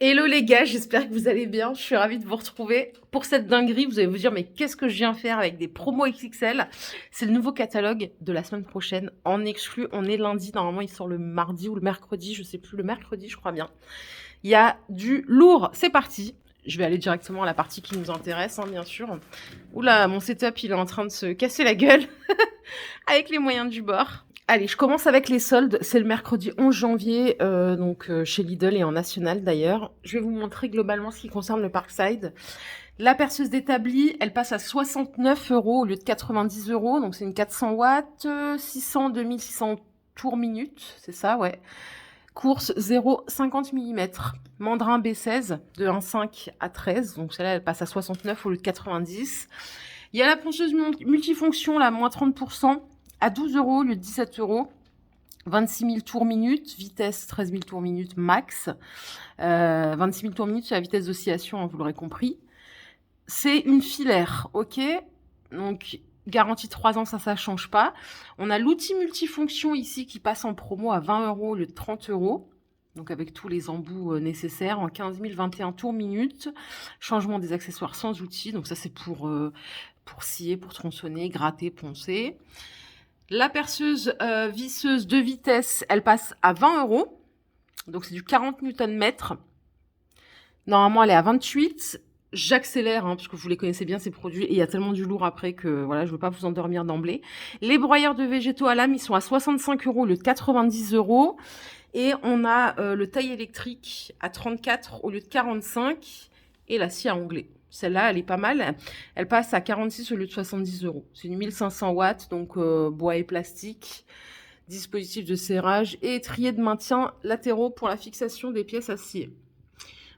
Hello les gars, j'espère que vous allez bien. Je suis ravie de vous retrouver pour cette dinguerie. Vous allez vous dire, mais qu'est-ce que je viens faire avec des promos XXL? C'est le nouveau catalogue de la semaine prochaine en exclu. On est lundi, normalement il sort le mardi ou le mercredi, je sais plus, le mercredi je crois bien. Il y a du lourd, c'est parti. Je vais aller directement à la partie qui nous intéresse, hein, bien sûr. Oula, mon setup il est en train de se casser la gueule avec les moyens du bord. Allez, je commence avec les soldes. C'est le mercredi 11 janvier, chez Lidl et en national d'ailleurs. Je vais vous montrer globalement ce qui concerne le Parkside. La perceuse d'établi, elle passe à 69 euros au lieu de 90 euros. Donc c'est une 400 watts, 600, 2600 tours minute, c'est ça, ouais. Course 0,50 mm. Mandrin B16 de 1,5 à 13. Donc celle-là, elle passe à 69 au lieu de 90. Il y a la ponceuse multifonction, là, moins 30%, à 12 euros au lieu de 17 euros. 26 000 tours minute, vitesse 13 000 tours minute max. 26 000 tours minute, c'est la vitesse d'oscillation, hein, vous l'aurez compris. C'est une filaire, ok. Donc, garantie 3 ans, ça change pas. On a l'outil multifonction ici qui passe en promo à 20 euros au lieu de 30 euros. Donc, avec tous les embouts nécessaires en 15 021 tours minute. Changement des accessoires sans outil. Donc, ça, c'est pour scier, pour tronçonner, gratter, poncer. La perceuse visseuse de vitesse, elle passe à 20 euros. Donc, c'est du 40 Nm. Normalement, elle est à 28. J'accélère, hein, parce que vous les connaissez bien, ces produits. Et il y a tellement du lourd après que voilà, je ne veux pas vous endormir d'emblée. Les broyeurs de végétaux à lame, ils sont à 65 euros au lieu de 90 euros. Et on a le taille électrique à 34 au lieu de 45. Et la scie à onglet. Celle-là, elle est pas mal. Elle passe à 46 au lieu de 70 euros. C'est une 1500 watts, donc bois et plastique. Dispositif de serrage et étrier de maintien latéraux pour la fixation des pièces à scier.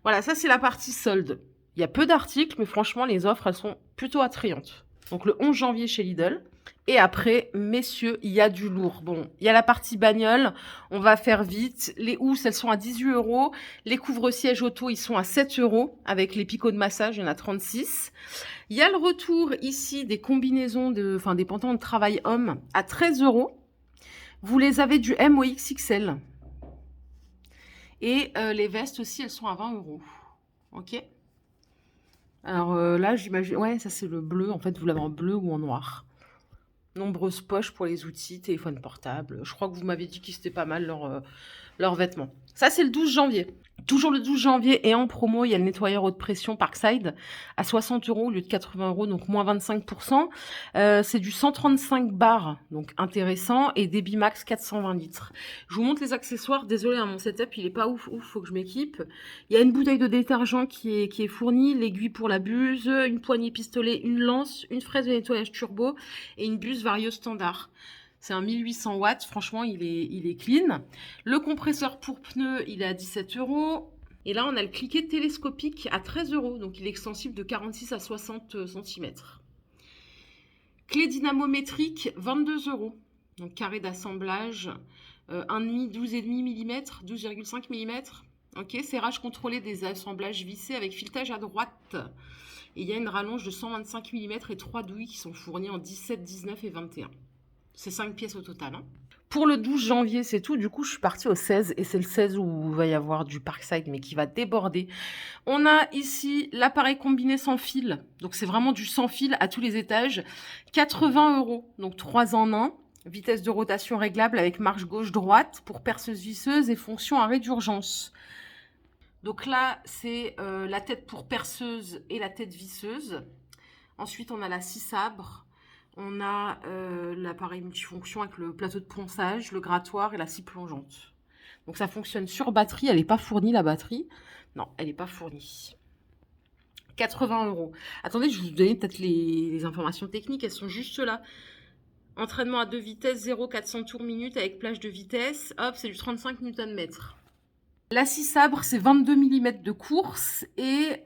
Voilà, ça c'est la partie solde. Il y a peu d'articles, mais franchement, les offres, elles sont plutôt attrayantes. Donc le 11 janvier chez Lidl. Et après, messieurs, il y a du lourd. Bon, il y a la partie bagnole, on va faire vite. Les housses, elles sont à 18 euros. Les couvre-sièges auto, ils sont à 7 euros. Avec les picots de massage, il y en a 36. Il y a le retour ici des combinaisons, des pantalons de travail homme à 13 euros. Vous les avez du M au XXL. Et les vestes aussi, elles sont à 20 euros. Ok. Alors là, j'imagine... Ouais, ça c'est le bleu. En fait, vous l'avez en bleu ou en noir. Nombreuses poches pour les outils, téléphone portable. Je crois que vous m'avez dit qu'ils étaient pas mal leurs vêtements. Ça, c'est le 12 janvier. Toujours le 12 janvier et en promo, il y a le nettoyeur haute pression Parkside à 60 euros au lieu de 80 euros, donc moins 25%. C'est du 135 bars, donc intéressant, et débit max 420 litres. Je vous montre les accessoires. Désolé, hein, mon setup, il est pas ouf, faut que je m'équipe. Il y a une bouteille de détergent qui est fournie, l'aiguille pour la buse, une poignée pistolet, une lance, une fraise de nettoyage turbo et une buse Vario standard. C'est un 1800 watts, franchement, il est clean. Le compresseur pour pneus, il est à 17 euros. Et là, on a le cliquet télescopique à 13 euros, donc il est extensible de 46 à 60 cm. Clé dynamométrique, 22 euros. Donc carré d'assemblage, 1,5, 12,5 mm, 12,5 mm. Ok, serrage contrôlé des assemblages vissés avec filetage à droite. Et il y a une rallonge de 125 mm et 3 douilles qui sont fournies en 17, 19 et 21. C'est 5 pièces au total. Hein. Pour le 12 janvier, c'est tout. Du coup, je suis partie au 16 et c'est le 16 où il va y avoir du Parkside, mais qui va déborder. On a ici l'appareil combiné sans fil. Donc, c'est vraiment du sans fil à tous les étages. 80 euros. Donc, 3 en 1. Vitesse de rotation réglable avec marche gauche-droite pour perceuse visseuse et fonction arrêt d'urgence. Donc là, c'est la tête pour perceuse et la tête visseuse. Ensuite, on a la scie sabre. On a l'appareil multifonction avec le plateau de ponçage, le grattoir et la scie plongeante. Donc ça fonctionne sur batterie. Elle n'est pas fournie, la batterie. Non, elle n'est pas fournie. 80 euros. Attendez, je vais vous donner peut-être les informations techniques. Elles sont juste là. Entraînement à 2 vitesses, 0,400 tours minute avec plage de vitesse. Hop, c'est du 35 Nm. La scie sabre, c'est 22 mm de course et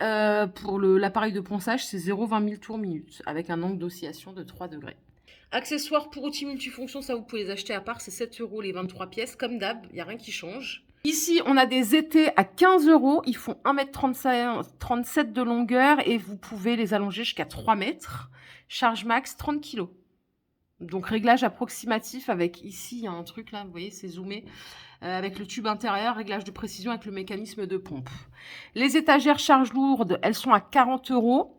pour l'appareil de ponçage, c'est 0,20 000 tours minute avec un angle d'oscillation de 3 degrés. Accessoires pour outils multifonctions, ça vous pouvez les acheter à part, c'est 7 euros les 23 pièces, comme d'hab, il n'y a rien qui change. Ici, on a des étés à 15 euros, ils font 1,37 m de longueur et vous pouvez les allonger jusqu'à 3 mètres. Charge max 30 kg. Donc réglage approximatif avec ici, il y a un truc là, vous voyez, c'est zoomé. avec le tube intérieur, réglage de précision avec le mécanisme de pompe. Les étagères charges lourdes, elles sont à 40 €.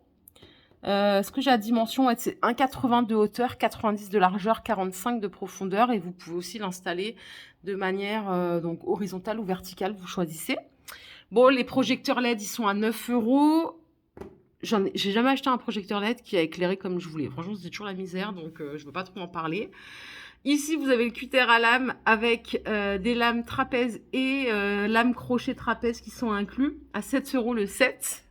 Ce que j'ai à dimension, c'est 1,80 de hauteur, 90 de largeur, 45 de profondeur. Et vous pouvez aussi l'installer de manière donc horizontale ou verticale, vous choisissez. Bon, les projecteurs LED, ils sont à 9 €. J'ai jamais acheté un projecteur LED qui a éclairé comme je voulais. Franchement, c'était toujours la misère, donc je ne veux pas trop en parler. Ici, vous avez le cutter à lame avec des lames trapèze et lames crochet trapèze qui sont inclus à 7 € le set.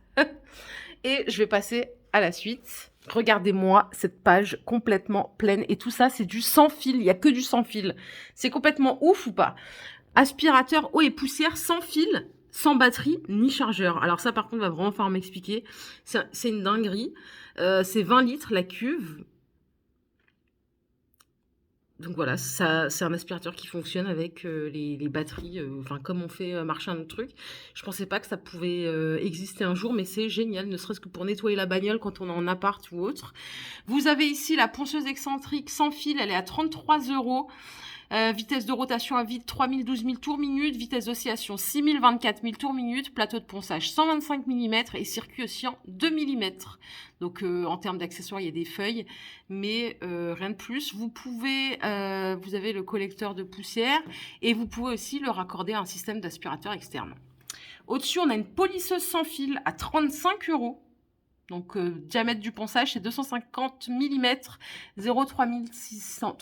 Et je vais passer à la suite. Regardez-moi cette page complètement pleine. Et tout ça, c'est du sans fil. Il n'y a que du sans fil. C'est complètement ouf ou pas? Aspirateur eau et poussière sans fil, sans batterie ni chargeur. Alors ça, par contre, va vraiment falloir m'expliquer. C'est une dinguerie. C'est 20 litres la cuve. Donc voilà, ça, c'est un aspirateur qui fonctionne avec les batteries, enfin comme on fait marcher un autre truc. Je pensais pas que ça pouvait exister un jour, mais c'est génial, ne serait-ce que pour nettoyer la bagnole quand on est en appart ou autre. Vous avez ici la ponceuse excentrique sans fil, elle est à 33 €. Vitesse de rotation à vide 3000, 12 000 tours minute, vitesse d'oscillation 6000, 24 000 tours minute, plateau de ponçage 125 mm et circuit oscillant 2 mm. Donc en termes d'accessoires, il y a des feuilles, mais rien de plus. Vous avez le collecteur de poussière et vous pouvez aussi le raccorder à un système d'aspirateur externe. Au-dessus, on a une polisseuse sans fil à 35 €. Donc, diamètre du ponçage, c'est 250 mm, 3300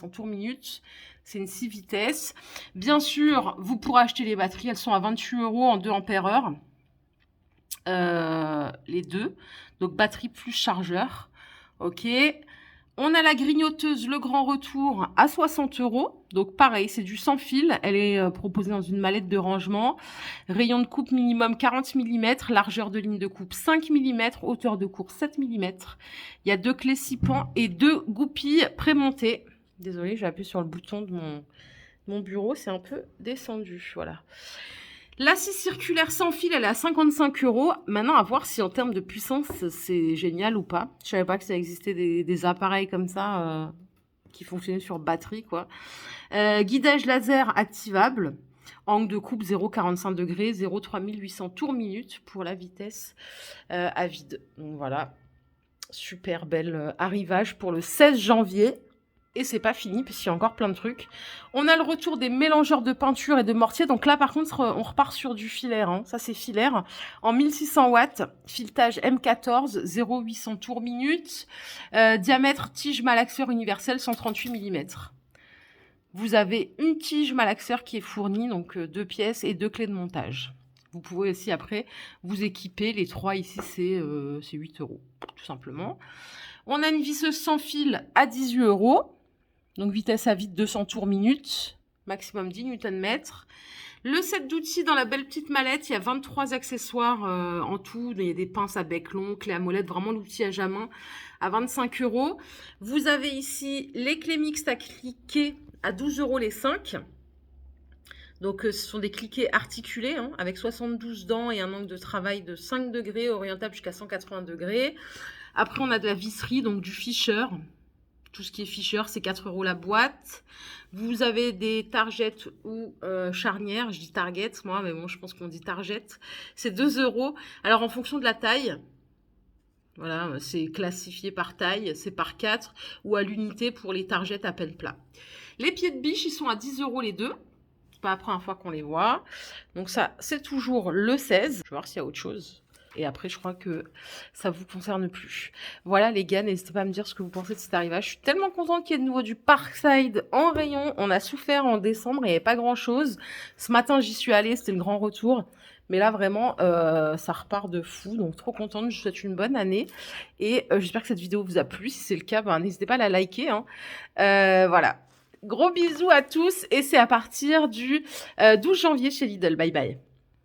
tours minute. C'est une 6 vitesses. Bien sûr, vous pourrez acheter les batteries. Elles sont à 28 € en 2 ampères-heure. Les deux. Donc, batterie plus chargeur. OK. On a la grignoteuse Le Grand Retour à 60 €. Donc pareil, c'est du sans fil. Elle est proposée dans une mallette de rangement. Rayon de coupe minimum 40 mm, largeur de ligne de coupe 5 mm, hauteur de courbe 7 mm. Il y a 2 clés 6 pans et 2 goupilles prémontées. Désolée, j'ai appuyé sur le bouton de mon bureau, c'est un peu descendu. Voilà. La scie circulaire sans fil, elle est à 55 €. Maintenant, à voir si en termes de puissance, c'est génial ou pas. Je savais pas que ça existait des appareils comme ça qui fonctionnaient sur batterie, quoi. Guidage laser activable. Angle de coupe 0,45 degrés, 0,3800 tours minute pour la vitesse à vide. Donc voilà, super bel arrivage pour le 16 janvier. Et c'est pas fini, puisqu'il y a encore plein de trucs. On a le retour des mélangeurs de peinture et de mortier. Donc là, par contre, on repart sur du filaire. Hein. Ça, c'est filaire. En 1600 watts, filetage M14, 0,800 tours minute. Diamètre tige malaxeur universel, 138 mm. Vous avez une tige malaxeur qui est fournie, donc 2 pièces et 2 clés de montage. Vous pouvez aussi, après, vous équiper. Les 3 ici, c'est 8 €, tout simplement. On a une visseuse sans fil à 18 €. Donc, vitesse à vide 200 tours minute, maximum 10 Nm. Le set d'outils dans la belle petite mallette, il y a 23 accessoires en tout. Il y a des pinces à bec long, clés à molette, vraiment l'outillage à main à 25 €. Vous avez ici les clés mixtes à cliquer à 12 € les 5. Donc, ce sont des cliquets articulés hein, avec 72 dents et un angle de travail de 5 degrés, orientable jusqu'à 180 degrés. Après, on a de la visserie, donc du Fisher. Tout ce qui est Fisher, c'est 4 € la boîte. Vous avez des targettes ou charnières. Je dis target, moi, mais bon, je pense qu'on dit target. C'est 2 €. Alors, en fonction de la taille, voilà, c'est classifié par taille, c'est par 4 ou à l'unité pour les targettes à peine plat. Les pieds de biche, ils sont à 10 € les deux. C'est pas la première fois qu'on les voit. Donc ça, c'est toujours le 16. Je vais voir s'il y a autre chose. Et après, je crois que ça vous concerne plus. Voilà, les gars, n'hésitez pas à me dire ce que vous pensez de cet arrivage. Je suis tellement contente qu'il y ait de nouveau du Parkside en rayon. On a souffert en décembre, il n'y avait pas grand-chose. Ce matin, j'y suis allée, c'était le grand retour. Mais là, vraiment, ça repart de fou. Donc, trop contente. Je vous souhaite une bonne année. Et j'espère que cette vidéo vous a plu. Si c'est le cas, ben, n'hésitez pas à la liker. Hein. Voilà. Gros bisous à tous. Et c'est à partir du 12 janvier chez Lidl. Bye bye.